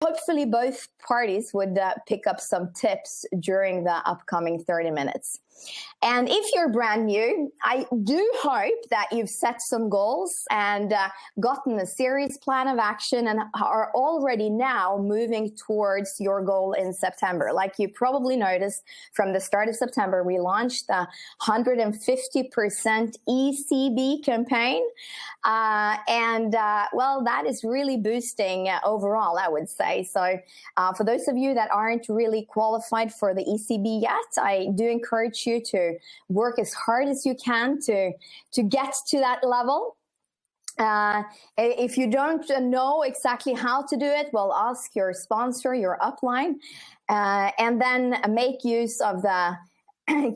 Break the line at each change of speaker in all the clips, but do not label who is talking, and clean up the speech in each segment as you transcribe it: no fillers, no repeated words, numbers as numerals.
hopefully both parties would pick up some tips during the upcoming 30 minutes. And if you're brand new, I do hope that you've set some goals and gotten a serious plan of action and are already now moving towards your goal in September. Like you probably noticed from the start of September, we launched the 150% Ecb campaign. Well, that is really boosting overall, I would say. So for those of you that aren't really qualified for the Ecb yet, I do encourage you to work as hard as you can to get to that level. If you don't know exactly how to do it, well, ask your sponsor, your upline, and then make use of the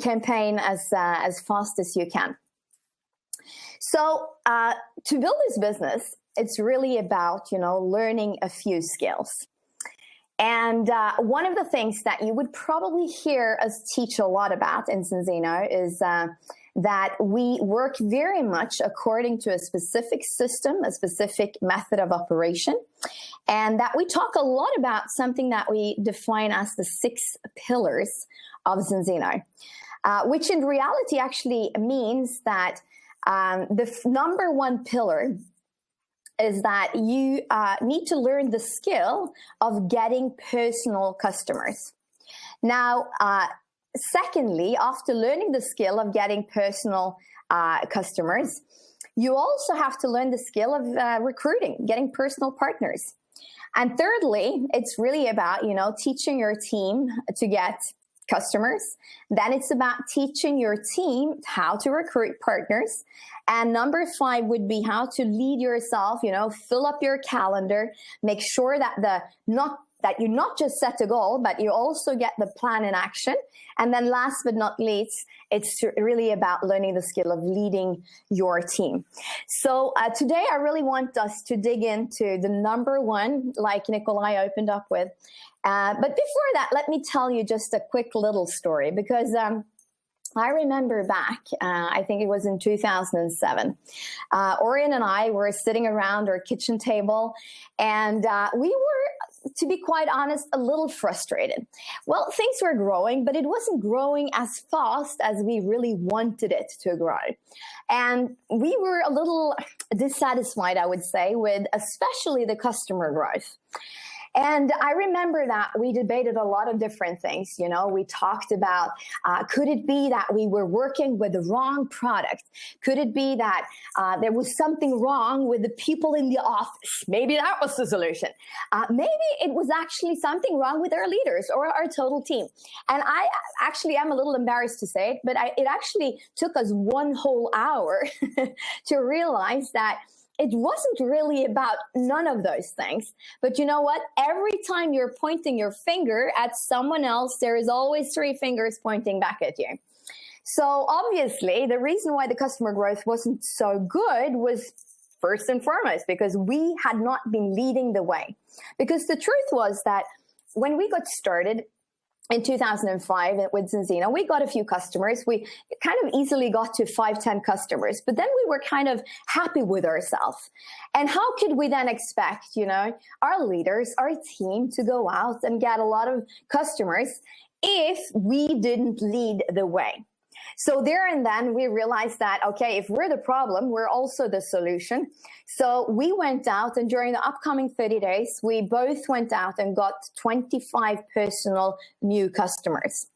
campaign as fast as you can. So to build this business, it's really about, learning a few skills. And one of the things that you would probably hear us teach a lot about in Zinzino is that we work very much according to a specific system, a specific method of operation, and that we talk a lot about something that we define as the 6 pillars of Zinzino, which in reality actually means that the number one pillar is that you need to learn the skill of getting personal customers. Now, secondly, after learning the skill of getting personal customers, you also have to learn the skill of recruiting, getting personal partners. And thirdly, it's really about, teaching your team to get customers. Then it's about teaching your team how to recruit partners. And number 5 would be how to lead yourself, fill up your calendar, make sure that you not just set a goal, but you also get the plan in action. And then last but not least, it's really about learning the skill of leading your team. So today I really want us to dig into the number 1, like Nikolai opened up with. But before that, let me tell you just a quick little story, because I remember back, I think it was in 2007, Orion and I were sitting around our kitchen table, and we were, to be quite honest, a little frustrated. Well, things were growing, but it wasn't growing as fast as we really wanted it to grow. And we were a little dissatisfied, I would say, with especially the customer growth. And I remember that we debated a lot of different things. We talked about, could it be that we were working with the wrong product? Could it be that there was something wrong with the people in the office? Maybe that was the solution. Maybe it was actually something wrong with our leaders or our total team. And I actually am a little embarrassed to say it, but it actually took us 1 whole hour to realize that it wasn't really about none of those things. But you know what? Every time you're pointing your finger at someone else, there is always 3 fingers pointing back at you. So obviously, the reason why the customer growth wasn't so good was first and foremost because we had not been leading the way. Because the truth was that when we got started in 2005 with Zinzino, we got a few customers. We kind of easily got to 5-10 customers, but then we were kind of happy with ourselves. And how could we then expect, our leaders, our team to go out and get a lot of customers if we didn't lead the way? So there and then we realized that, okay, if we're the problem, we're also the solution. So we went out, and during the upcoming 30 days, we both went out and got 25 personal new customers.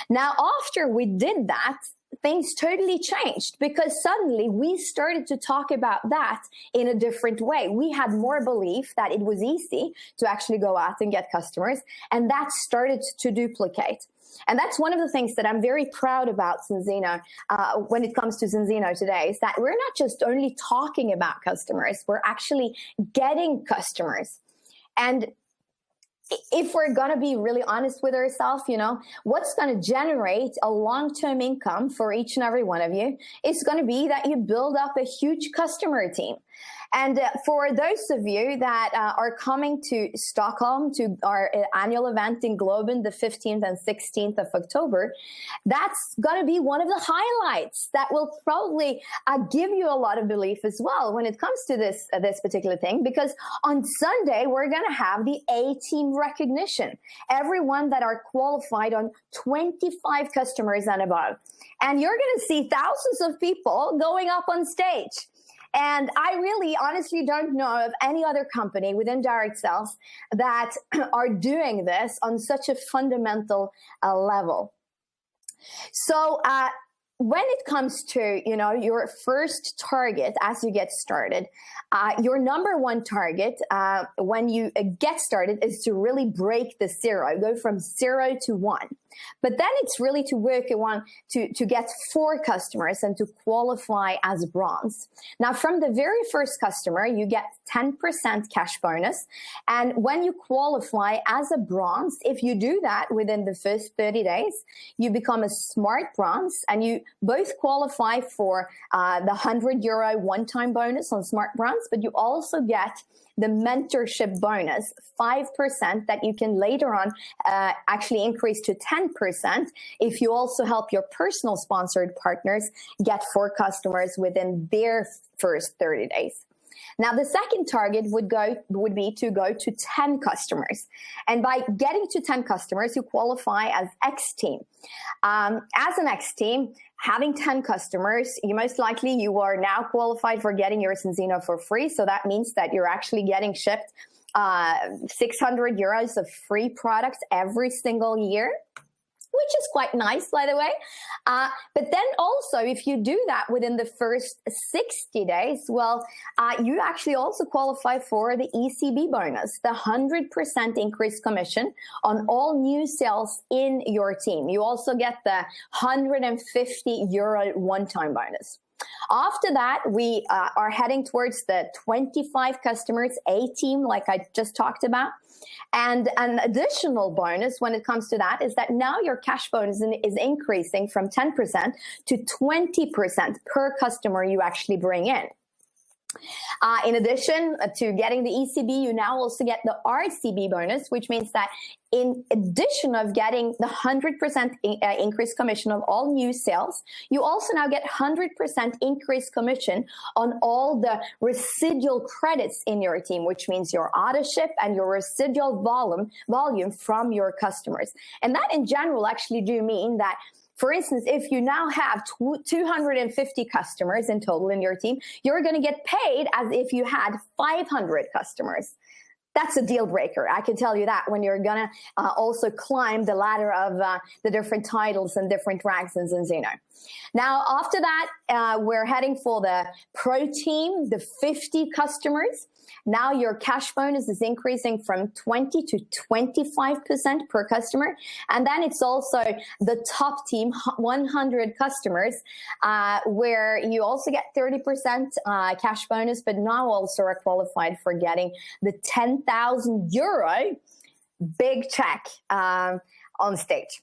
Now, after we did that, things totally changed because suddenly we started to talk about that in a different way. We had more belief that it was easy to actually go out and get customers, and that started to duplicate. And that's one of the things that I'm very proud about Zinzino when it comes to Zinzino today, is that we're not just only talking about customers, we're actually getting customers. And if we're going to be really honest with ourselves, what's going to generate a long-term income for each and every one of you is going to be that you build up a huge customer team. And for those of you that are coming to Stockholm to our annual event in Globen, the 15th and 16th of October, that's going to be one of the highlights that will probably give you a lot of belief as well when it comes to this particular thing, because on Sunday, we're going to have the A-team recognition. Everyone that are qualified on 25 customers and above. And you're going to see thousands of people going up on stage. And I really honestly don't know of any other company within direct sales that are doing this on such a fundamental level. So when it comes to, your first target as you get started, your number one target when you get started is to really break the zero, go from 0 to 1. But then it's really to work on to get 4 customers and to qualify as bronze. Now, from the very first customer, you get 10% cash bonus. And when you qualify as a bronze, if you do that within the first 30 days, you become a smart bronze, and you both qualify for the €100 one-time bonus on smart bronze, but you also get the mentorship bonus, 5% that you can later on actually increase to 10% if you also help your personal sponsored partners get 4 customers within their first 30 days. Now, the second target would be to go to 10 customers. And by getting to 10 customers, you qualify as X team. As an X team, having 10 customers, you are now qualified for getting your Zinzino for free. So that means that you're actually getting shipped €600 of free products every single year, which is quite nice, by the way. But then also, if you do that within the first 60 days, you actually also qualify for the Ecb Bonus, the 100% increased commission on all new sales in your team. You also get the €150 one-time bonus. After that, we are heading towards the 25 customers A-team, like I just talked about. And an additional bonus when it comes to that is that now your cash bonus is increasing from 10% to 20% per customer you actually bring in. In addition to getting the Ecb, you now also get the Rcb bonus, which means that in addition of getting the 100% increased commission of all new sales, you also now get 100% increased commission on all the residual credits in your team, which means your auto ship and your residual volume from your customers. And that in general actually do mean that, for instance, if you now have 250 customers in total in your team, you're going to get paid as if you had 500 customers. That's a deal breaker. I can tell you that when you're going to also climb the ladder of the different titles and different ranks in Zinzino. Now, after that, we're heading for the pro team, the 50 customers. Now your cash bonus is increasing from 20 to 25% per customer. And then it's also the top team, 100 customers, where you also get 30% cash bonus, but now also are qualified for getting the €10,000 big check on stage.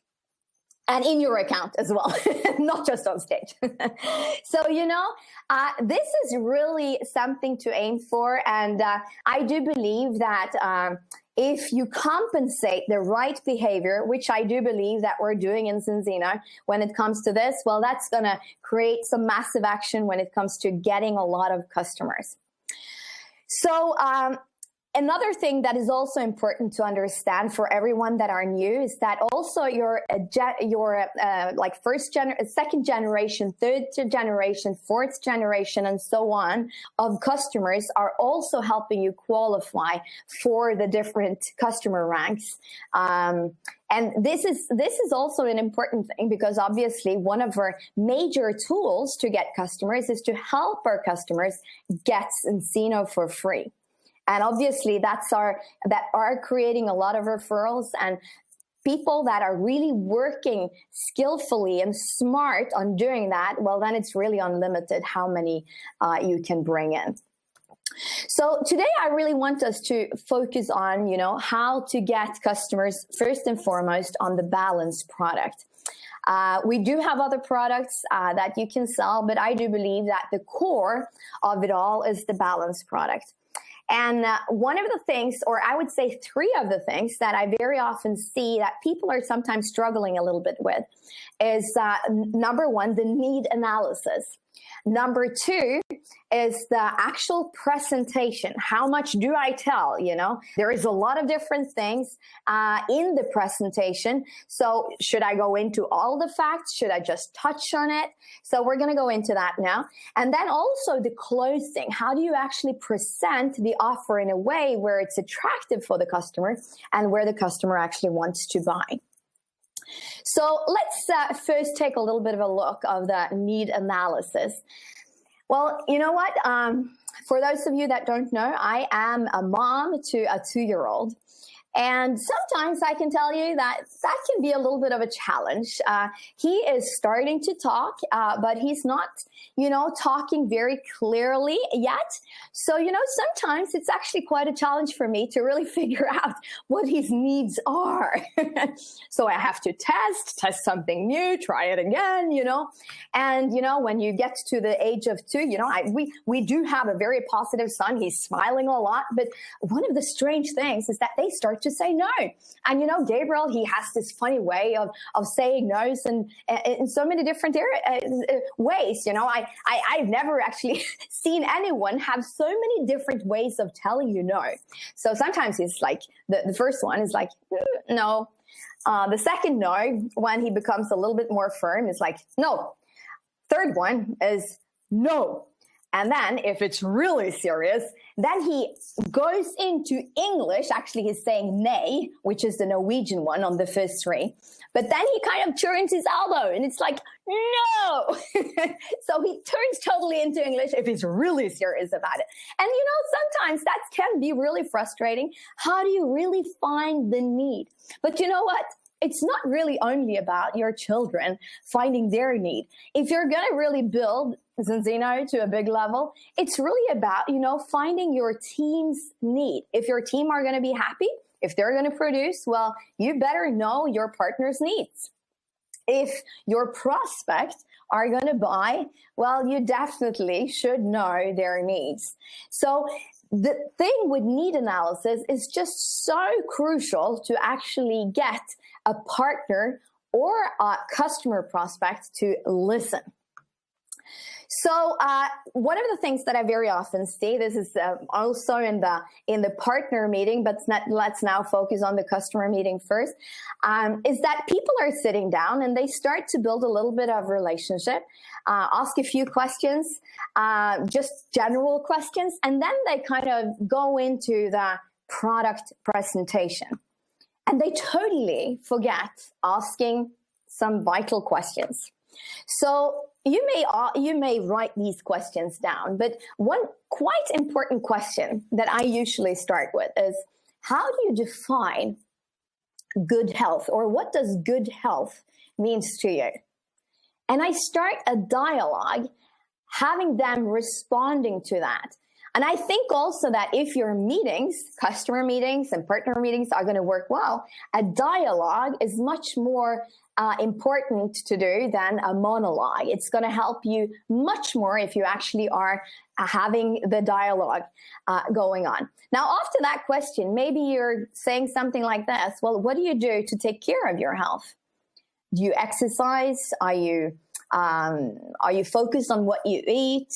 And in your account as well, not just on stage. So, this is really something to aim for. And I do believe that if you compensate the right behavior, which I do believe that we're doing in Zinzino when it comes to this, that's going to create some massive action when it comes to getting a lot of customers. So, another thing that is also important to understand for everyone that are new is that also your second generation, third generation, fourth generation, and so on of customers are also helping you qualify for the different customer ranks. And this is also an important thing because obviously one of our major tools to get customers is to help our customers get Zinzino for free. And obviously that are creating a lot of referrals, and people that are really working skillfully and smart on doing that, then it's really unlimited how many you can bring in. So today I really want us to focus on, how to get customers first and foremost on the balanced product. We do have other products that you can sell, but I do believe that the core of it all is the balanced product. And one of the things, or I would say three of the things that I very often see that people are sometimes struggling a little bit with is number one, the need analysis. Number two is the actual presentation. How much do I tell? You know, there is a lot of different things in the presentation. So should I go into all the facts? Should I just touch on it? So we're going to go into that now. And then also the closing. How do you actually present the offer in a way where it's attractive for the customer and where the customer actually wants to buy? So let's first take a little bit of a look of the need analysis. Well, you know what? For those of you that don't know, I am a mom to a 2-year-old. And sometimes I can tell you that that can be a little bit of a challenge. He is starting to talk, but he's not, you know, talking very clearly yet. So, you know, sometimes it's actually quite a challenge for me to really figure out what his needs are. So I have to test something new, try it again, you know. And, you know, when you get to the age of 2, you know, we do have a very positive son. He's smiling a lot. But one of the strange things is that they start to say no. And, you know, Gabriel, he has this funny way of saying no's and in so many different ways. You know, I've never actually seen anyone have so many different ways of telling you no. So sometimes it's like the first one is like, no. The second no, when he becomes a little bit more firm, is like, no. Third one is no. And then if it's really serious, then he goes into English. Actually, he's saying nay, which is the Norwegian one on the first three. But then he kind of turns his elbow and it's like, no. So he turns totally into English if he's really serious about it. And, you know, sometimes that can be really frustrating. How do you really find the need? But you know what? It's not really only about your children finding their need. If you're going to really build Zinzino to a big level, it's really about, you know, finding your team's need. If your team are going to be happy, if they're going to produce, well, you better know your partner's needs. If your prospects are going to buy, well, you definitely should know their needs. So the thing with need analysis is just so crucial to actually get a partner or a customer prospect to listen. So one of the things that I very often see, this is also in the partner meeting, but let's now focus on the customer meeting first, is that people are sitting down and they start to build a little bit of relationship, ask a few questions, just general questions, and then they kind of go into the product presentation. And they totally forget asking some vital questions. So you may write these questions down, but one quite important question that I usually start with is, how do you define good health, or what does good health means to you? And I start a dialogue, having them responding to that. And I think also that if your meetings, customer meetings and partner meetings are going to work well, a dialogue is much more important to do than a monologue. It's going to help you much more if you actually are having the dialogue going on. Now, after that question, maybe you're saying something like this. Well, what do you do to take care of your health? Do you exercise? Are you focused on what you eat?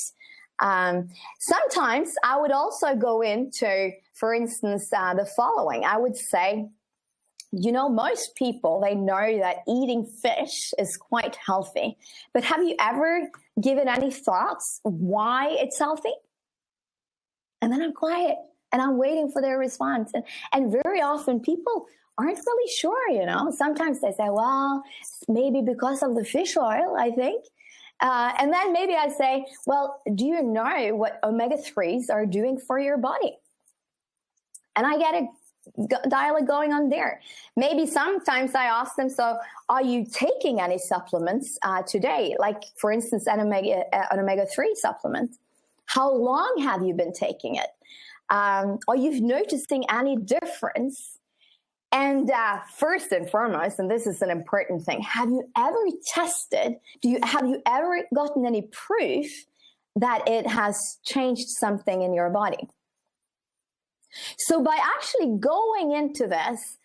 Sometimes I would also go into, for instance, the following. I would say, you know, most people, they know that eating fish is quite healthy. But have you ever given any thoughts why it's healthy? And then I'm quiet and I'm waiting for their response. And very often people aren't really sure, you know. Sometimes they say, well, maybe because of the fish oil, I think. And then maybe I say, well, do you know what omega-3s are doing for your body? And I get a dialogue going on there. Maybe sometimes I ask them, so are you taking any supplements today? Like, for instance, an omega-3 supplement. How long have you been taking it? Are you noticing any difference And first and foremost, and this is an important thing, have you ever tested, have you ever gotten any proof that it has changed something in your body? So by actually going into this,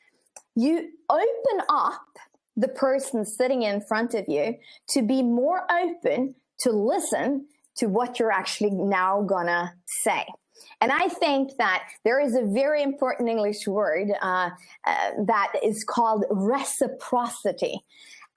you open up the person sitting in front of you to be more open to listen to what you're actually now gonna say. And I think that there is a very important English word that is called reciprocity.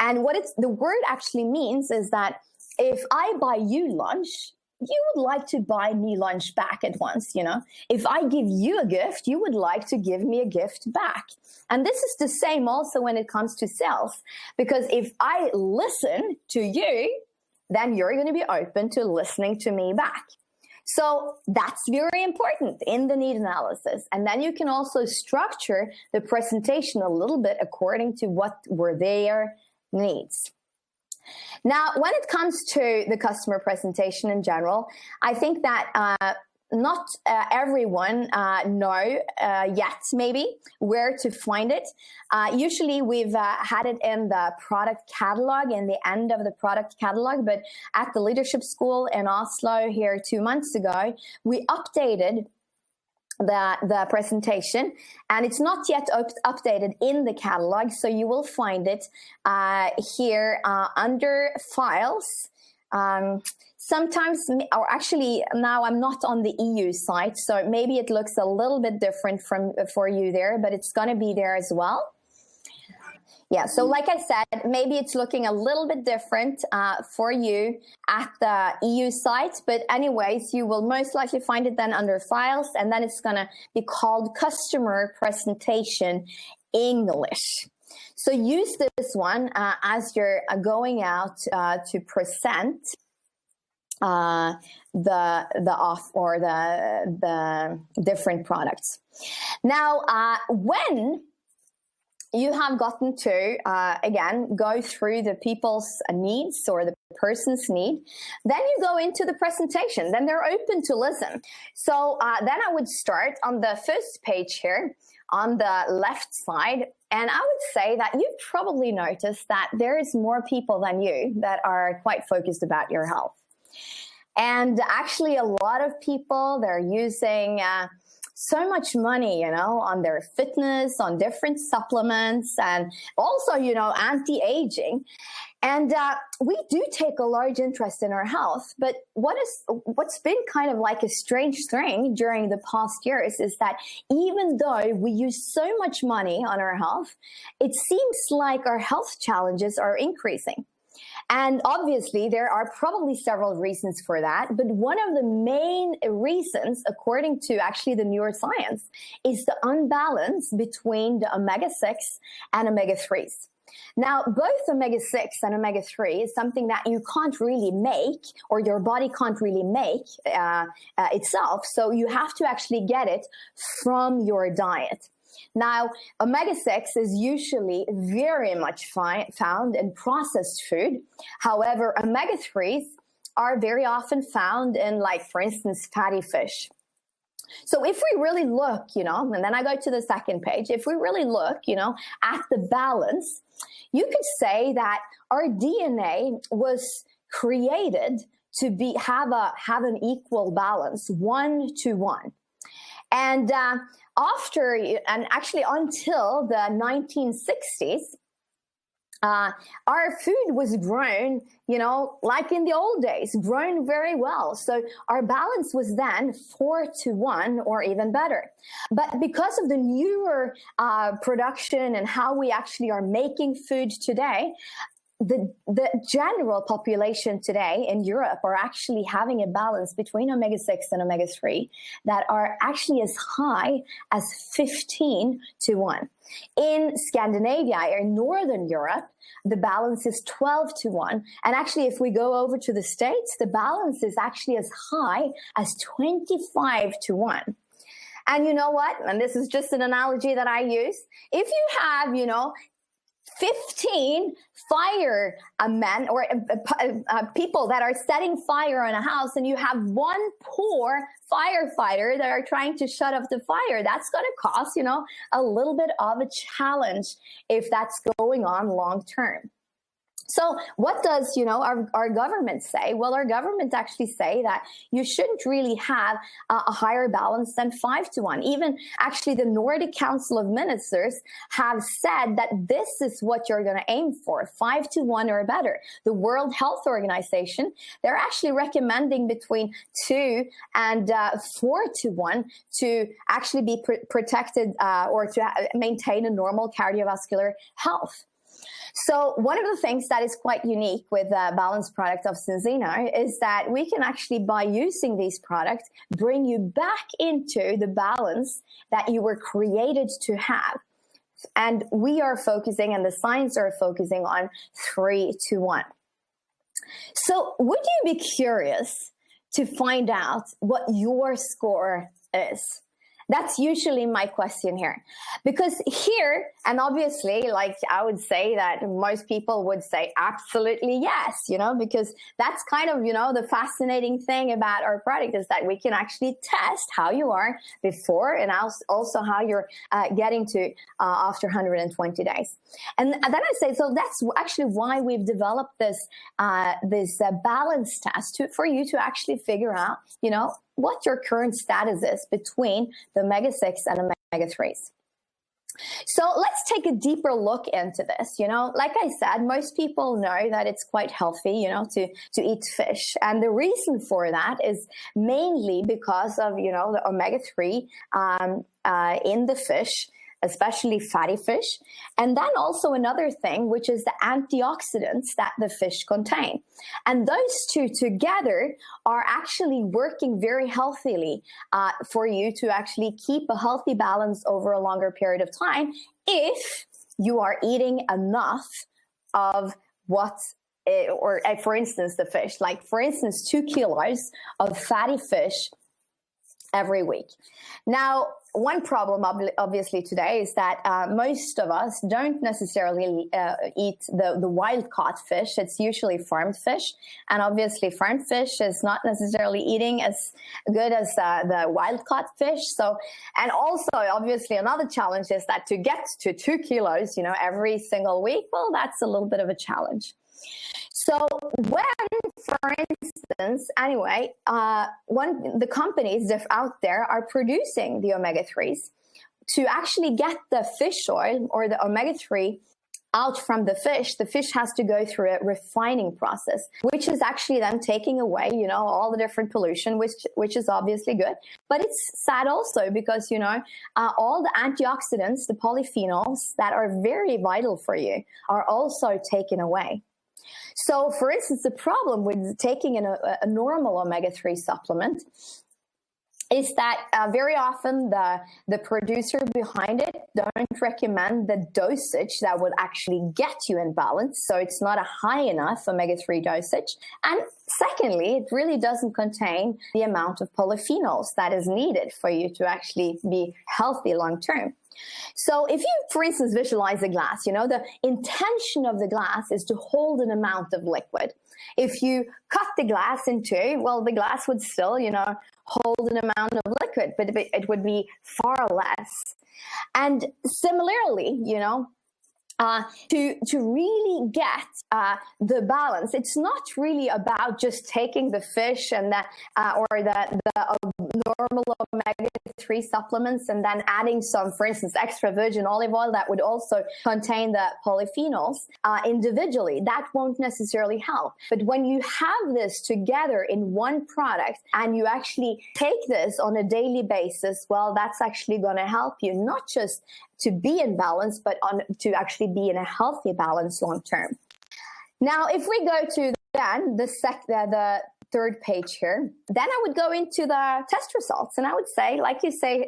And what the word actually means is that if I buy you lunch, you would like to buy me lunch back at once, you know. If I give you a gift, you would like to give me a gift back. And this is the same also when it comes to sales, because if I listen to you, then you're going to be open to listening to me back. So that's very important in the need analysis. And then you can also structure the presentation a little bit according to what were their needs. Now, when it comes to the customer presentation in general, I think that not everyone know yet maybe where to find it. Usually we've had it in the product catalog, in the end of the product catalog, but at the leadership school in Oslo here 2 months ago, we updated the presentation, and it's not yet updated in the catalog, so you will find it here under files. Sometimes, or actually now I'm not on the EU site, so maybe it looks a little bit different for you there, but it's going to be there as well. Yeah, so like I said, maybe it's looking a little bit different for you at the EU site, but anyways, you will most likely find it then under files, and then it's going to be called Customer Presentation English. So use this one as you're going out to present the different products. Now, when you have gotten to, again, go through the people's needs or the person's need, then you go into the presentation. Then they're open to listen. So then I would start on the first page here on the left side. And I would say that you've probably noticed that there is more people than you that are quite focused about your health. And actually a lot of people, they're using so much money, you know, on their fitness, on different supplements, and also, you know, anti-aging. And we do take a large interest in our health. But what's been kind of like a strange thing during the past years is that even though we use so much money on our health, it seems like our health challenges are increasing. And obviously, there are probably several reasons for that. But one of the main reasons, according to actually the neuroscience, is the unbalance between the omega-6 and omega-3s. Now, both omega-6 and omega-3 is something that you can't really make, or your body can't really make itself. So you have to actually get it from your diet. Now, omega-6 is usually very much found in processed food. However, omega-3s are very often found in, like, for instance, fatty fish. So if we really look, you know, and then I go to the second page, if we really look, you know, at the balance, you could say that our DNA was created to have an equal balance, 1-to-1. And actually until the 1960s, our food was grown, you know, like in the old days, grown very well. So our balance was then 4-to-1 or even better. But because of the newer production and how we actually are making food today, the general population today in Europe are actually having a balance between omega-6 and omega-3 that are actually as high as 15-to-1. In Scandinavia or Northern Europe, the balance is 12-to-1. And actually, if we go over to the States, the balance is actually as high as 25-to-1. And you know what? And this is just an analogy that I use. If you have, you know, 15 firemen or people that are setting fire on a house, and you have one poor firefighter that are trying to shut off the fire, that's going to cause, a little bit of a challenge if that's going on long term. So what does, our government say? Well, our government actually say that you shouldn't really have a higher balance than 5-1. Even actually the Nordic Council of Ministers have said that this is what you're going to aim for, 5-1 or better. The World Health Organization, they're actually recommending between 2 and 4-1 to actually be protected or to maintain a normal cardiovascular health. So one of the things that is quite unique with the balanced product of Zinzino is that we can actually, by using these products, bring you back into the balance that you were created to have. And we are focusing, and the science are focusing on 3-1. So would you be curious to find out what your score is? That's usually my question here. Because here, and obviously, like I would say that most people would say absolutely yes, because that's kind of, the fascinating thing about our product is that we can actually test how you are before and also how you're getting to after 120 days. And then I say, so that's actually why we've developed this balance test for you to actually figure out, what your current status is between the omega-6 and omega-3s. So let's take a deeper look into this. Like I said, most people know that it's quite healthy, to eat fish. And the reason for that is mainly because of, the omega-3 in the fish, especially fatty fish. And then also another thing, which is the antioxidants that the fish contain. And those two together are actually working very healthily for you to actually keep a healthy balance over a longer period of time if you are eating enough of for instance, the fish, like for instance, 2 kilos of fatty fish every week. Now, one problem obviously today is that most of us don't necessarily eat the wild-caught fish. It's usually farmed fish. And obviously farmed fish is not necessarily eating as good as the wild-caught fish. So, and also obviously another challenge is that to get to 2 kilos, every single week, well, that's a little bit of a challenge. So when, for instance, anyway, the companies out there are producing the omega-3s to actually get the fish oil or the omega-3 out from the fish has to go through a refining process, which is actually then taking away, all the different pollution, which is obviously good. But it's sad also because, all the antioxidants, the polyphenols that are very vital for you are also taken away. So, for instance, the problem with taking a normal omega-3 supplement is that very often the producer behind it don't recommend the dosage that would actually get you in balance. So it's not a high enough omega-3 dosage. And secondly, it really doesn't contain the amount of polyphenols that is needed for you to actually be healthy long term. So if you, for instance, visualize a glass, the intention of the glass is to hold an amount of liquid. If you cut the glass in two, well, the glass would still, hold an amount of liquid, but it would be far less. And similarly, to really get the balance, it's not really about just taking the fish and or the normal omega-3 supplements and then adding some, for instance, extra virgin olive oil that would also contain the polyphenols individually. That won't necessarily help. But when you have this together in one product and you actually take this on a daily basis, well, that's actually going to help you not just to be in balance, but to actually be in a healthy balance long term. Now, if we go to then the third page here, then I would go into the test results. And I would say, like you see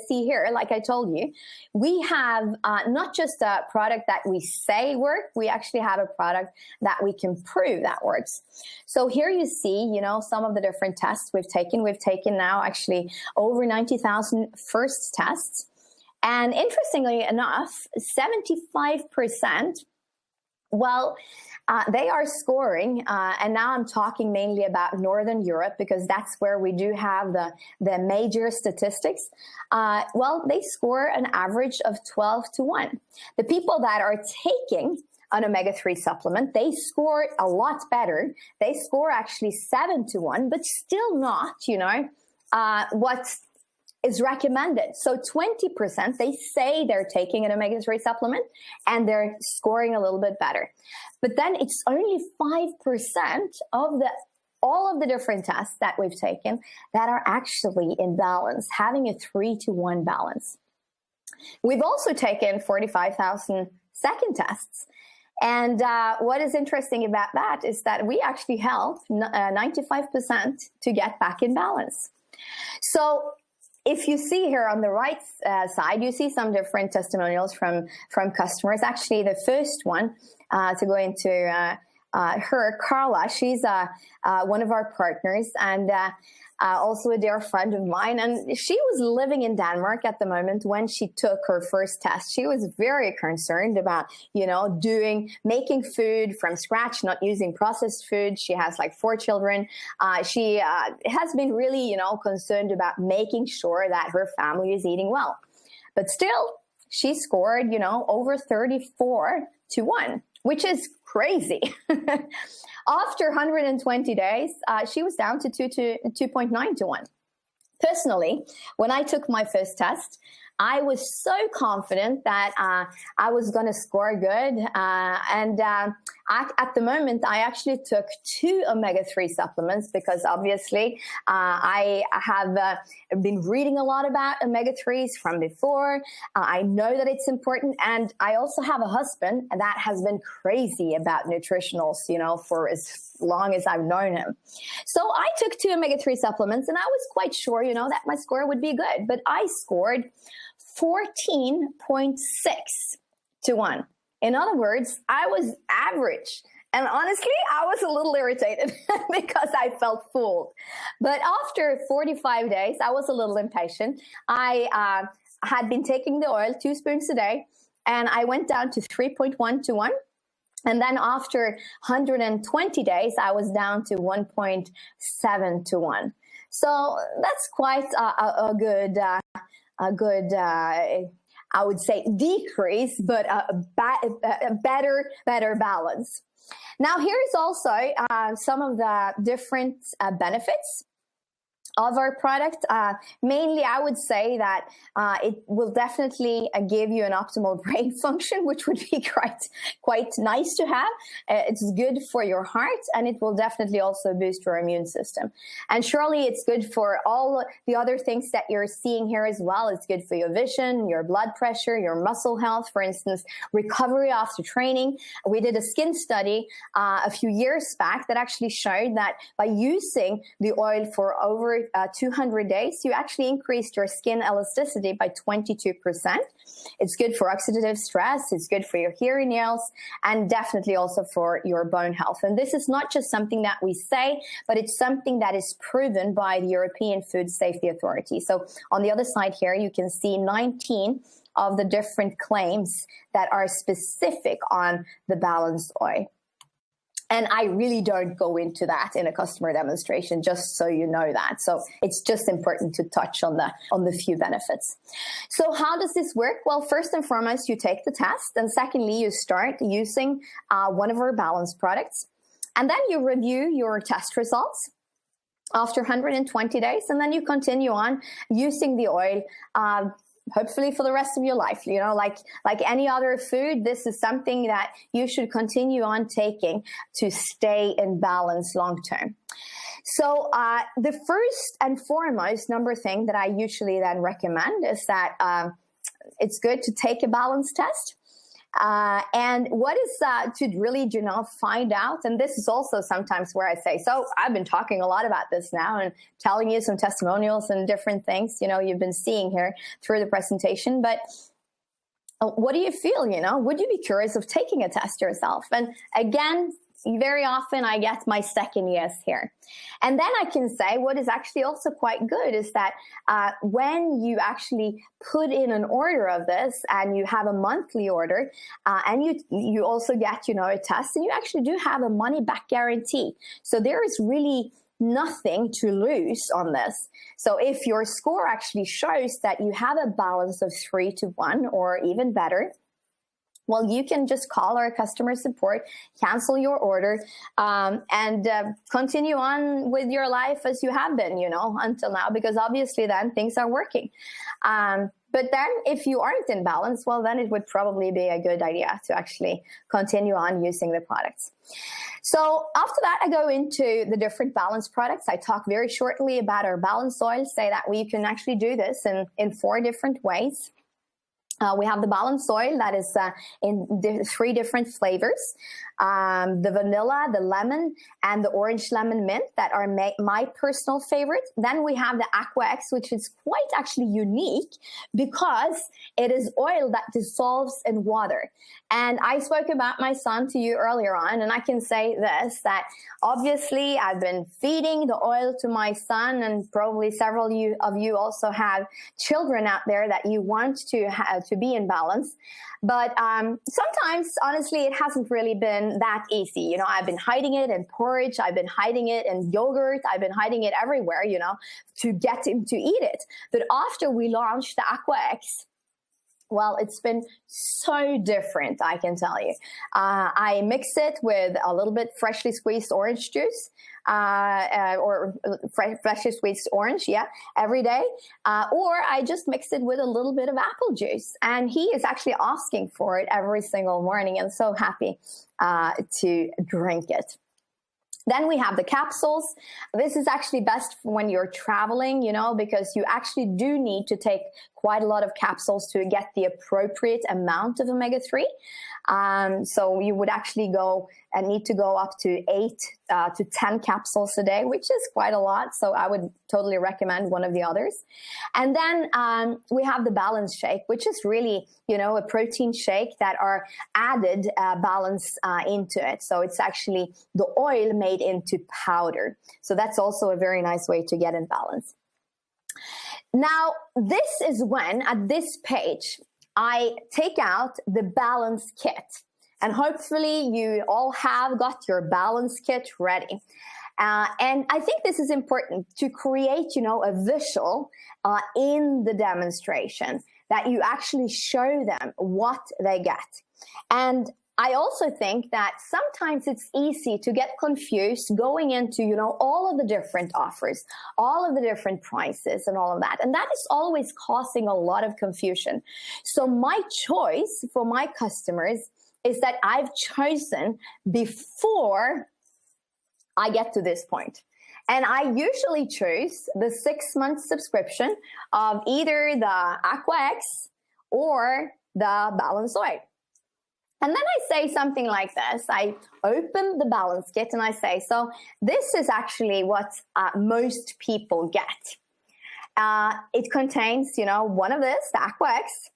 here, like I told you, we have not just a product that we say works, we actually have a product that we can prove that works. So here you see, some of the different tests we've taken. We've taken now actually over 90,000 first tests. And interestingly enough, 75%, well, they are scoring, and now I'm talking mainly about Northern Europe because that's where we do have the major statistics. Well, they score an average of 12-1. The people that are taking an omega-3 supplement, they score a lot better. They score actually 7-1, but still not, what is recommended. So 20%, they say they're taking an omega-3 supplement and they're scoring a little bit better. But then it's only 5% of all of the different tests that we've taken that are actually in balance, having a 3-1 balance. We've also taken 45,000 second tests. And what is interesting about that is that we actually help 95% to get back in balance. So if you see here on the right side, you see some different testimonials from customers. Actually, the first one to go into her, Carla, she's one of our partners and also a dear friend of mine. And she was living in Denmark at the moment when she took her first test. She was very concerned about, making food from scratch, not using processed food. She has like 4 children. She has been really, concerned about making sure that her family is eating well. But still, she scored, over 34-1, which is crazy. After 120 days, she was down to 2.9-1. Personally, when I took my first test, I was so confident that I was going to score good. At the moment, I actually took 2 omega-3 supplements because obviously I have been reading a lot about omega-3s from before. I know that it's important. And I also have a husband that has been crazy about nutritionals, for as long as I've known him. So I took 2 omega-3 supplements and I was quite sure, that my score would be good. But I scored 14.6-1. In other words, I was average. And honestly, I was a little irritated because I felt fooled. But after 45 days, I was a little impatient. I had been taking the oil 2 spoons a day, and I went down to 3.1-1. And then after 120 days, I was down to 1.7-1. So that's quite a good, I would say, decrease, but a better balance. Now, here's also some of the different benefits of our product. Mainly, I would say that it will definitely give you an optimal brain function, which would be quite nice to have. It's good for your heart, and it will definitely also boost your immune system. And surely it's good for all the other things that you're seeing here as well. It's good for your vision, your blood pressure, your muscle health, for instance, recovery after training. We did a skin study a few years back that actually showed that by using the oil for over 200 days, you actually increased your skin elasticity by 22%. It's good for oxidative stress. It's good for your hairy nails, and definitely also for your bone health. And this is not just something that we say, but it's something that is proven by the European Food Safety Authority. So on the other side here, you can see 19 of the different claims that are specific on the balanced oil. And I really don't go into that in a customer demonstration, just so you know that. So it's just important to touch on the few benefits. So how does this work? Well, first and foremost, you take the test. And secondly, you start using one of our balanced products. And then you review your test results after 120 days. And then you continue on using the oil hopefully for the rest of your life. Like any other food, this is something that you should continue on taking to stay in balance long term. So the first and foremost thing that I usually then recommend is that it's good to take a balance test. And what is to really, find out, and this is also sometimes where I say, so I've been talking a lot about this now and telling you some testimonials and different things, you've been seeing here through the presentation, but what do you feel, would you be curious of taking a test yourself? And again, very often I get my second yes here. And then I can say what is actually also quite good is that when you actually put in an order of this and you have a monthly order and you also get, a test, and you actually do have a money back guarantee. So there is really nothing to lose on this. So if your score actually shows that you have a balance of 3-1 or even better, well, you can just call our customer support, cancel your order, and continue on with your life as you have been, until now, because obviously then things are working. But then if you aren't in balance, well, then it would probably be a good idea to actually continue on using the products. So after that, I go into the different balance products. I talk very shortly about our balance oil, say that we can actually do this in 4 different ways. We have the balance oil that is in 3 different flavors. The vanilla, the lemon, and the orange lemon mint that are my personal favorite. Then we have the Aqua X, which is quite actually unique because it is oil that dissolves in water. And I spoke about my son to you earlier on, and I can say this, that obviously I've been feeding the oil to my son, and probably several of you also have children out there that you want to be in balance. But sometimes, honestly, it hasn't really been that easy. I've been hiding it in porridge. I've been hiding it in yogurt. I've been hiding it everywhere, to get him to eat it. But after we launched the Aqua X, well, it's been so different, I can tell you. I mix it with a little bit freshly squeezed orange juice, or freshly squeezed orange, every day. Or I just mix it with a little bit of apple juice. And he is actually asking for it every single morning, and so happy to drink it. Then we have the capsules. This is actually best when you're traveling, because you actually do need to take quite a lot of capsules to get the appropriate amount of omega-3. So you would actually need to go up to 8 to 10 capsules a day, which is quite a lot. So I would totally recommend one of the others. And then we have the balance shake, which is really, a protein shake that are added balance into it. So it's actually the oil made into powder. So that's also a very nice way to get in balance. Now, this is when, at this page, I take out the balance kit. And hopefully you all have got your balance kit ready. And I think this is important to create, a visual in the demonstration that you actually show them what they get. And I also think that sometimes it's easy to get confused going into, all of the different offers, all of the different prices and all of that. And that is always causing a lot of confusion. So my choice for my customers is that I've chosen before I get to this point. And I usually choose the 6-month subscription of either the Aqua X or the Balance Oil. And then I say something like this. I open the balance kit and I say, so this is actually what most people get. It contains, one of this, the Aqua X.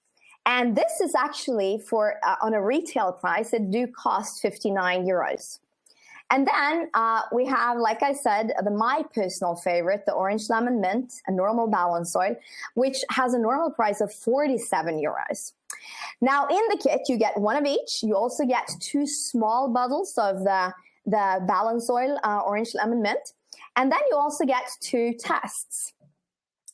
And this is actually for, on a retail price, it do cost 59 euros. And then we have, like I said, my personal favorite, the Orange Lemon Mint, a normal balance oil, which has a normal price of 47 euros. Now, in the kit, you get one of each. You also get 2 small bottles of the balance oil, Orange Lemon Mint. And then you also get 2 tests.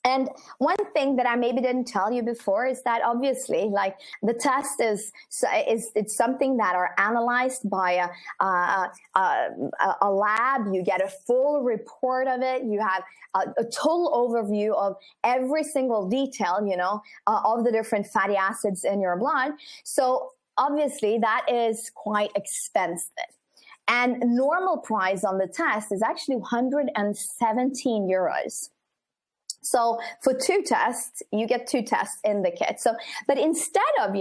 And one thing that I maybe didn't tell you before is that obviously, like, the test it's something that are analyzed by a lab. You get a full report of it. You have a total overview of every single detail, of the different fatty acids in your blood. So obviously that is quite expensive. And normal price on the test is actually 117 euros. So for 2 tests, you get 2 tests in the kit. So, but instead of,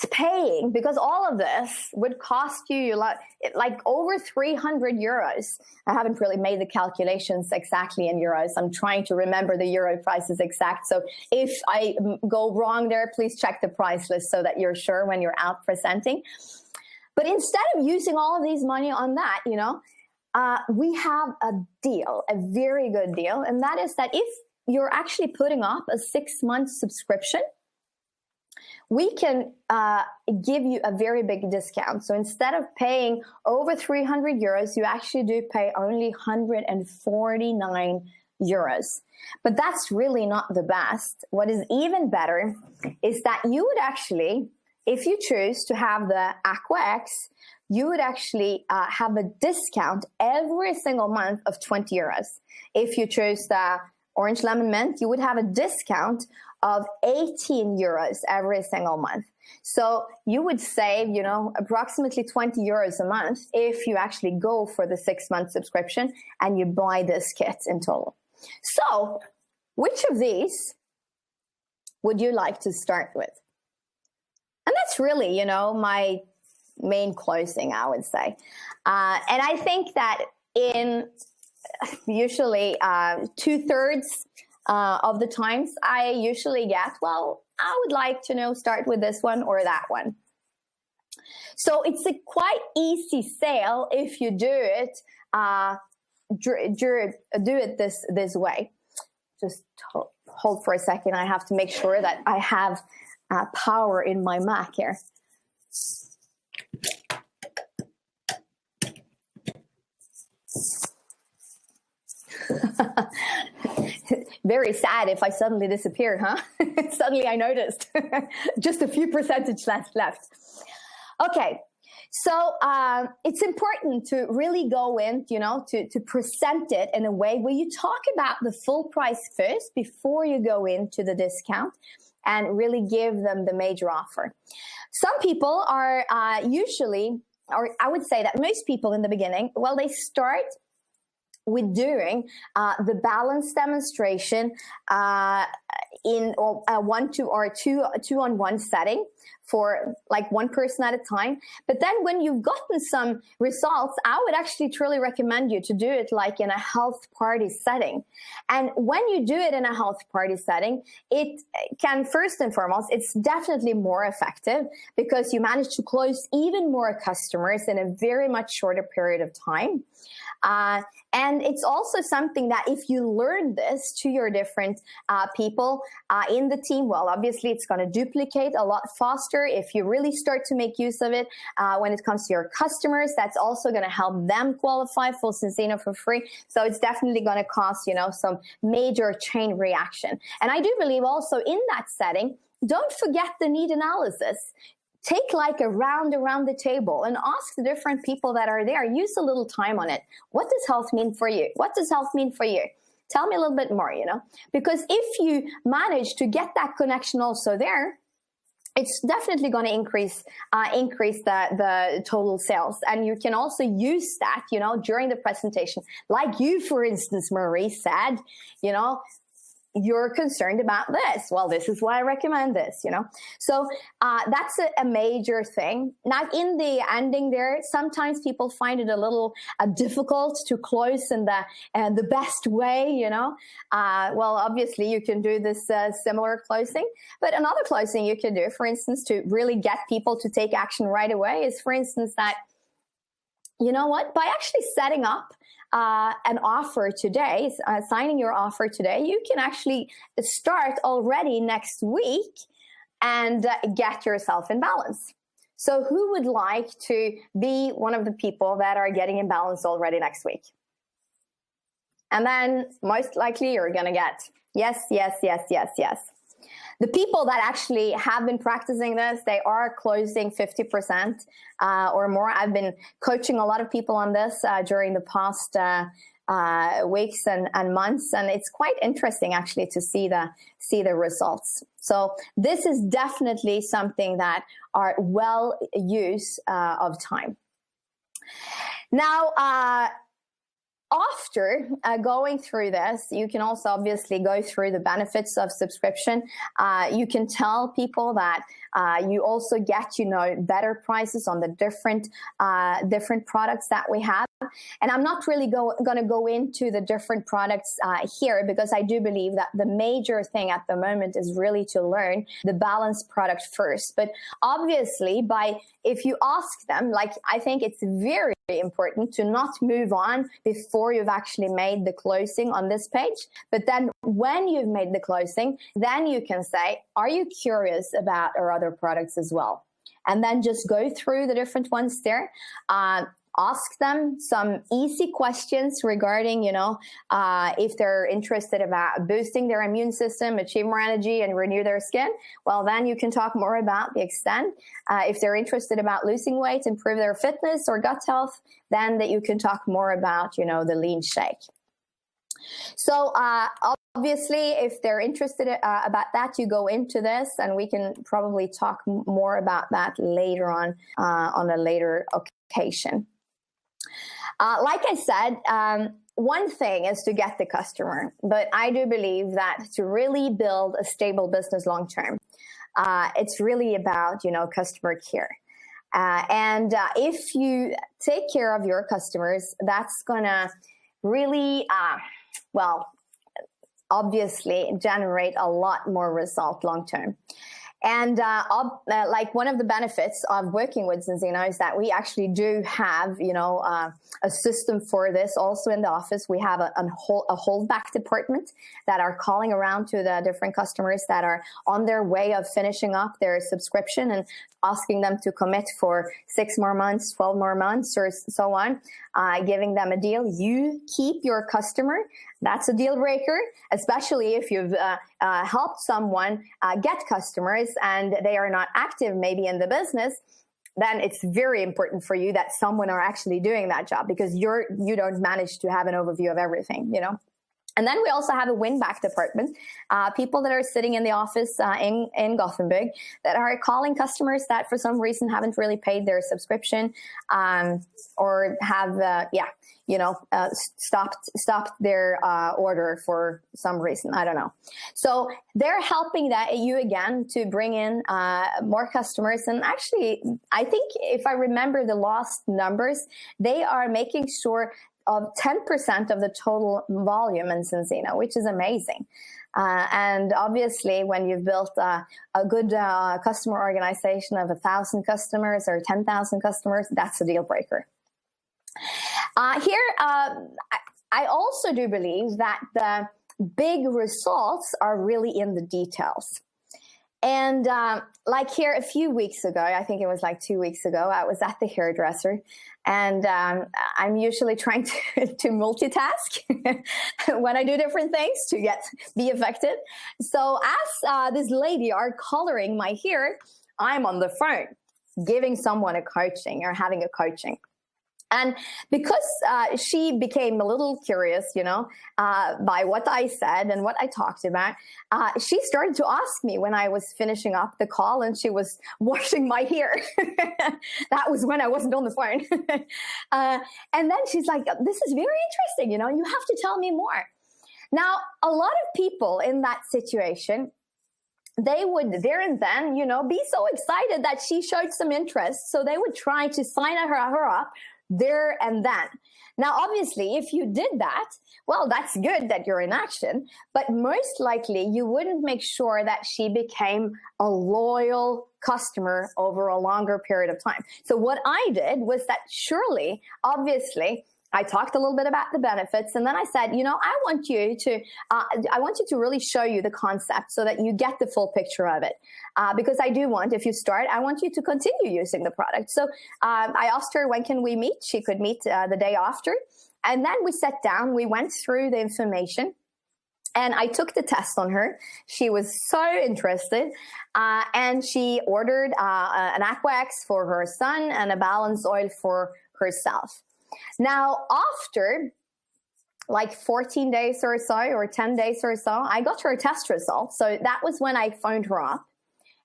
paying, because all of this would cost you like over 300 euros. I haven't really made the calculations exactly in euros. I'm trying to remember the euro prices exact. So if I go wrong there, please check the price list so that you're sure when you're out presenting. But instead of using all of these money on that, we have a deal, a very good deal. And that is that if you're actually putting up a 6-month subscription, we can give you a very big discount. So instead of paying over 300 euros, you actually do pay only 149 euros. But that's really not the best. What is even better is that you would actually, if you choose to have the Aqua X, you would actually have a discount every single month of 20 euros. If you choose the Orange Lemon Mint, you would have a discount of 18 euros every single month. So you would save, approximately 20 euros a month if you actually go for the 6-month subscription and you buy this kit in total. So which of these would you like to start with? And that's really, my main closing, I would say. And I think that in usually 2/3 of the times I usually get, well, I would like to start with this one or that one. So it's a quite easy sale if you do it this way. Just hold for a second. I have to make sure that I have power in my Mac here. Very sad if I suddenly disappeared, huh? Suddenly I noticed. Just a few percentage left. Okay, so it's important to really go in, to present it in a way where you talk about the full price first before you go into the discount and really give them the major offer. Some people are usually, or I would say that most people in the beginning, well, they start with doing the balance demonstration in a 1-2 or 2-on-1 setting for like one person at a time. But then when you've gotten some results, I would actually truly recommend you to do it like in a health party setting. And when you do it in a health party setting, it can, first and foremost, it's definitely more effective because you manage to close even more customers in a very much shorter period of time. And it's also something that if you learn this to your different people in the team, well, obviously it's going to duplicate a lot faster. If you really start to make use of it when it comes to your customers, that's also going to help them qualify for Zinzino for free. So it's definitely going to cause, some major chain reaction. And I do believe also in that setting, don't forget the need analysis. Take like a round around the table and ask the different people that are there. Use a little time on it. What does health mean for you? What does health mean for you? Tell me a little bit more, because if you manage to get that connection also there, it's definitely going to increase the total sales. And you can also use that, during the presentation. Like you, for instance, Marie said, you're concerned about this. Well, this is why I recommend this, So that's a major thing. Now, in the ending there, sometimes people find it a little difficult to close in the best way, Well, obviously, you can do this similar closing. But another closing you can do, for instance, to really get people to take action right away is, for instance, that, by actually setting up an offer today, signing your offer today, you can actually start already next week and get yourself in balance. So who would like to be one of the people that are getting in balance already next week? And then most likely you're going to get yes. The people that actually have been practicing this, they are closing 50% or more. I've been coaching a lot of people on this during the past weeks and months, and it's quite interesting actually to see the results. So this is definitely something that are well use of time. Now, after going through this, you can also obviously go through the benefits of subscription. You can tell people that You also get, better prices on the different products that we have. And I'm not really going to go into the different products here, because I do believe that the major thing at the moment is really to learn the balanced product first. But obviously, if you ask them, I think it's very important to not move on before you've actually made the closing on this page. But then when you've made the closing, then you can say, are you curious about our other products as well? And then just go through the different ones there. Ask them some easy questions regarding, if they're interested about boosting their immune system, achieve more energy, and renew their skin. Well, then you can talk more about the extent. If they're interested about losing weight, improve their fitness or gut health, then that you can talk more about, the lean shake. So obviously, if they're interested about that, you go into this, and we can probably talk more about that later on a later occasion. Like I said, one thing is to get the customer, but I do believe that to really build a stable business long term, it's really about, customer care. And if you take care of your customers, that's going to really, obviously generate a lot more result long term. And one of the benefits of working with Zinzino is that we actually do have, a system for this also in the office. We have a holdback department that are calling around to the different customers that are on their way of finishing up their subscription and asking them to commit for 6 more months, 12 more months, or so on, giving them a deal. You keep your customer. That's a deal breaker, especially if you've helped someone get customers and they are not active maybe in the business. Then it's very important for you that someone are actually doing that job, because you don't manage to have an overview of everything, And then we also have a win-back department, people that are sitting in the office in Gothenburg that are calling customers that for some reason haven't really paid their subscription or have, stopped their order for some reason. I don't know. So they're helping you again to bring in more customers. And actually, I think if I remember the last numbers, they are making sure of 10% of the total volume in Zinzino, which is amazing. And obviously, when you've built a good customer organization of 1,000 customers or 10,000 customers, that's a deal breaker. I also do believe that the big results are really in the details. And here a few weeks ago, I think it was 2 weeks ago, I was at the hairdresser, and I'm usually trying to multitask when I do different things to be effective. So as this lady are coloring my hair, I'm on the phone giving someone a coaching or having a coaching. And because she became a little curious, by what I said and what I talked about, she started to ask me when I was finishing up the call and she was washing my hair. That was when I wasn't on the phone. And then she's like, this is very interesting, you have to tell me more. Now, a lot of people in that situation, they would there and then, be so excited that she showed some interest. So they would try to sign her up there and then. Now, obviously, if you did that, well, that's good that you're in action, but most likely you wouldn't make sure that she became a loyal customer over a longer period of time. So what I did was that surely, obviously, I talked a little bit about the benefits, and then I said, I want you to really show you the concept so that you get the full picture of it. Because I do want, if you start, I want you to continue using the product. So I asked her, when can we meet? She could meet the day after. And then we sat down, we went through the information, and I took the test on her. She was so interested, and she ordered an Aquax for her son and a balance oil for herself. Now, after 14 days or so, or 10 days or so, I got her test results. So that was when I phoned her up,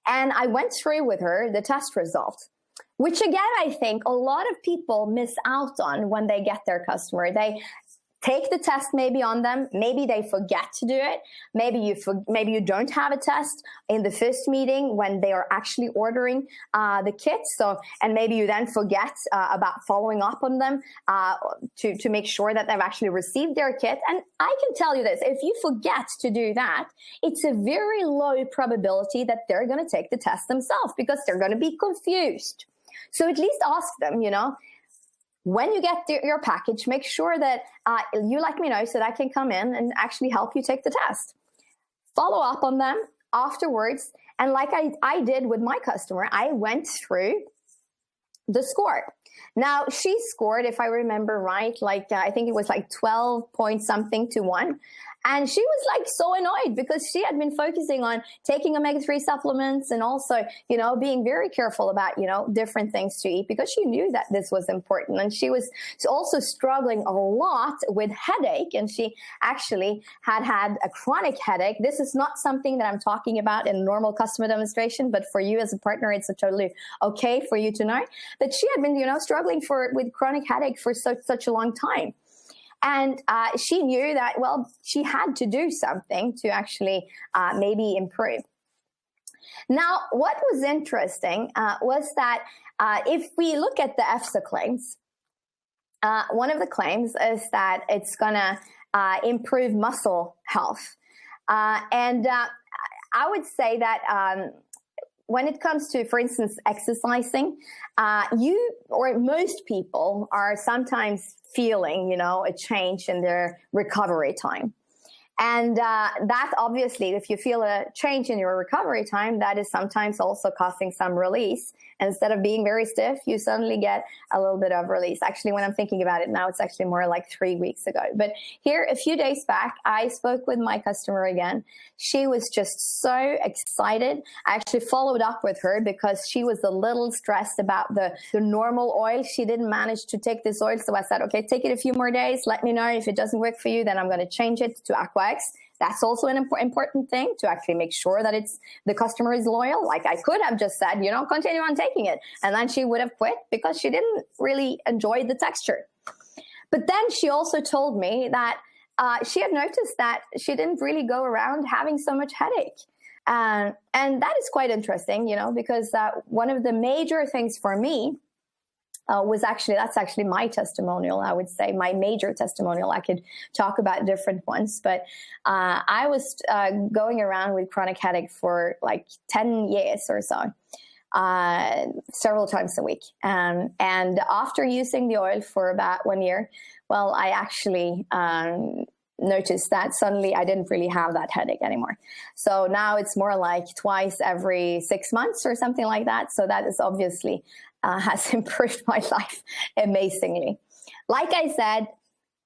and I went through with her the test result, which again, I think a lot of people miss out on when they get their customer. They take the test maybe on them. Maybe they forget to do it. Maybe you don't have a test in the first meeting when they are actually ordering the kit. And maybe you then forget about following up on them to make sure that they've actually received their kit. And I can tell you this, if you forget to do that, it's a very low probability that they're going to take the test themselves because they're going to be confused. So at least ask them, when you get your package, make sure that you let me know so that I can come in and actually help you take the test. Follow up on them afterwards. And like I did with my customer, I went through the score. Now, she scored, if I remember right, I think it was 12 point something to 1. And she was so annoyed because she had been focusing on taking omega-3 supplements and also, being very careful about, different things to eat because she knew that this was important. And she was also struggling a lot with headache. And she actually had a chronic headache. This is not something that I'm talking about in normal customer demonstration, but for you as a partner, it's totally okay for you to know that she had been, struggling with chronic headache for such a long time. And she knew that, she had to do something to actually maybe improve. Now, what was interesting was that if we look at the EFSA claims, one of the claims is that it's going to improve muscle health. And I would say that when it comes to, for instance, exercising, you or most people are sometimes feeling, a change in their recovery time. And that obviously, if you feel a change in your recovery time, that is sometimes also causing some release. And instead of being very stiff, you suddenly get a little bit of release. Actually, when I'm thinking about it now, it's actually more like 3 weeks ago. But here, a few days back, I spoke with my customer again. She was just so excited. I actually followed up with her because she was a little stressed about the normal oil. She didn't manage to take this oil. So I said, okay, take it a few more days. Let me know if it doesn't work for you. Then I'm going to change it to Aqua X. That's also an important thing to actually make sure that the customer is loyal. Like I could have just said, continue on taking it. And then she would have quit because she didn't really enjoy the texture. But then she also told me that she had noticed that she didn't really go around having so much headache. And that is quite interesting, because one of the major things for me that's actually my testimonial, I would say, my major testimonial. I could talk about different ones, but I was going around with chronic headache for 10 years or so, several times a week. And after using the oil for about 1 year, I actually noticed that suddenly I didn't really have that headache anymore. So now it's more like twice every 6 months or something like that. So that is obviously has improved my life amazingly. Like I said,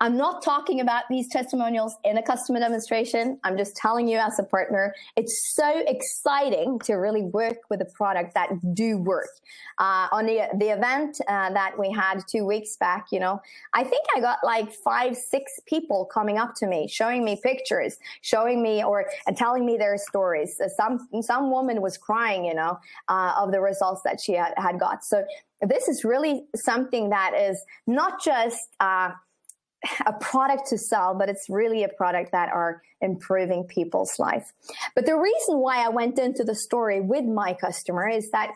I'm not talking about these testimonials in a customer demonstration. I'm just telling you as a partner, it's so exciting to really work with a product that do work. On the event that we had 2 weeks back, I think I got 5-6 people coming up to me, showing me pictures, showing me and telling me their stories. Some woman was crying, of the results that she had got. So this is really something that is not just a product to sell, but it's really a product that are improving people's life. But the reason why I went into the story with my customer is that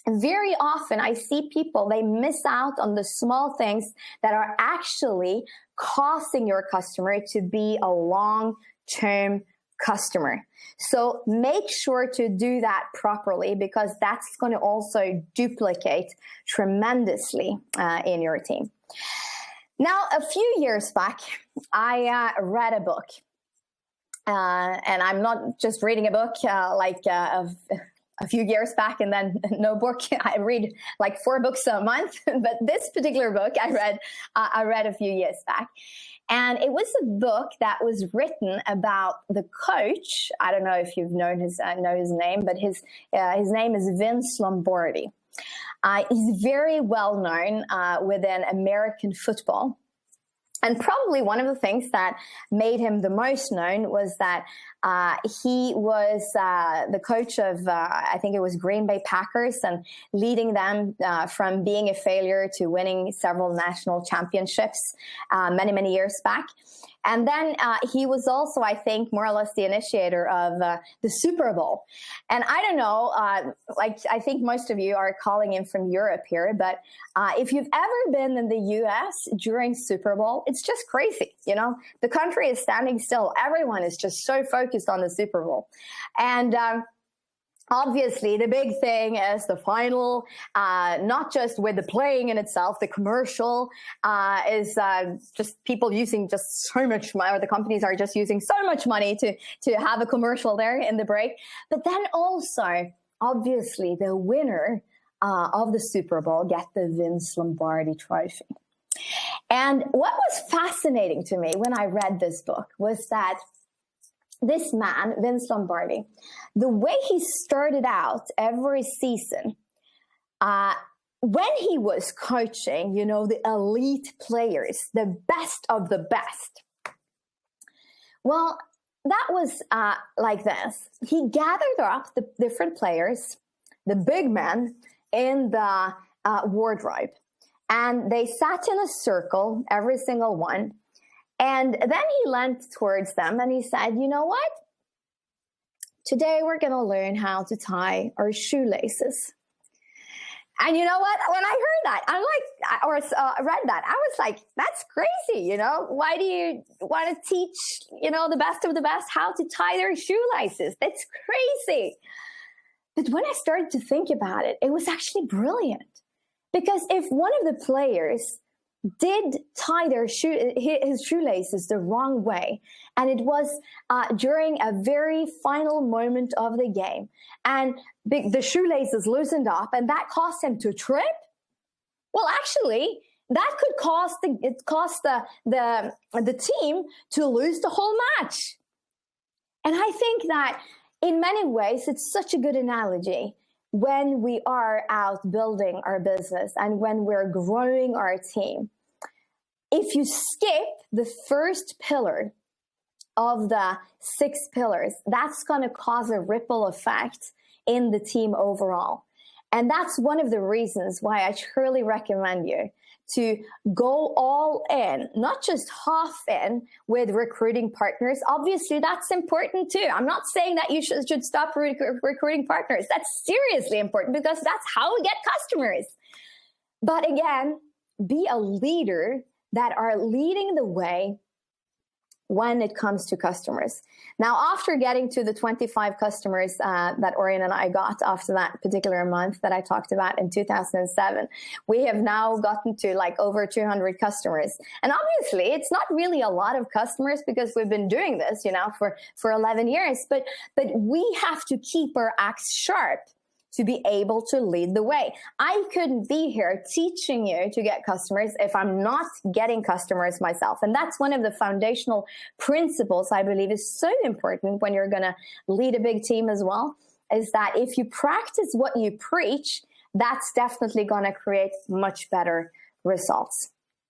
very often I see people, they miss out on the small things that are actually causing your customer to be a long-term customer. So make sure to do that properly because that's going to also duplicate tremendously in your team. Now, a few years back, I read a book, and I'm not just reading a book a few years back and then no book. I read 4 books a month, but this particular book I read a few years back. And it was a book that was written about the coach. I don't know if you've know his name, but his name is Vince Lombardi. He's very well known within American football. And probably one of the things that made him the most known was that he was the coach of, I think it was Green Bay Packers, and leading them from being a failure to winning several national championships many, many years back. And then he was also, I think, more or less the initiator of the Super Bowl. And I don't know, I think most of you are calling in from Europe here, but if you've ever been in the US during Super Bowl, it's just crazy. You know, the country is standing still. Everyone is just so focused on the Super Bowl. And obviously, the big thing is the final, not just with the playing in itself, the commercial is just people using just so much money, or the companies are just using so much money to have a commercial there in the break. But then also, obviously, the winner of the Super Bowl get the Vince Lombardi trophy. And what was fascinating to me when I read this book was that this man, Vince Lombardi, the way he started out every season, when he was coaching, you know, the elite players, the best of the best. Well, that was like this. He gathered up the different players, the big men in the wardrobe, and they sat in a circle, every single one. And then he leant towards them and he said, you know what? Today we're going to learn how to tie our shoelaces. And you know what? When I heard that, read that, I was like, that's crazy. You know, why do you want to teach, you know, the best of the best how to tie their shoelaces? That's crazy. But when I started to think about it, it was actually brilliant. Because if one of the players did tie his shoelaces the wrong way, and it was during a very final moment of the game, and the shoelaces loosened up, and that caused him to trip. Well, actually, that could cost the team to lose the whole match. And I think that in many ways, it's such a good analogy when we are out building our business and when we're growing our team. If you skip the first pillar of the 6 pillars, that's going to cause a ripple effect in the team overall. And that's one of the reasons why I truly recommend you to go all in, not just half in with recruiting partners. Obviously, that's important too. I'm not saying that you should stop recruiting partners. That's seriously important because that's how we get customers. But again, be a leader that are leading the way when it comes to customers. Now, after getting to the 25 customers that Orion and I got after that particular month that I talked about in 2007, we have now gotten to like over 200 customers. And obviously, it's not really a lot of customers because we've been doing this, you know, for 11 years. But we have to keep our axe sharp to be able to lead the way. I couldn't be here teaching you to get customers if I'm not getting customers myself. And that's one of the foundational principles I believe is so important when you're going to lead a big team as well, is that if you practice what you preach, that's definitely going to create much better results.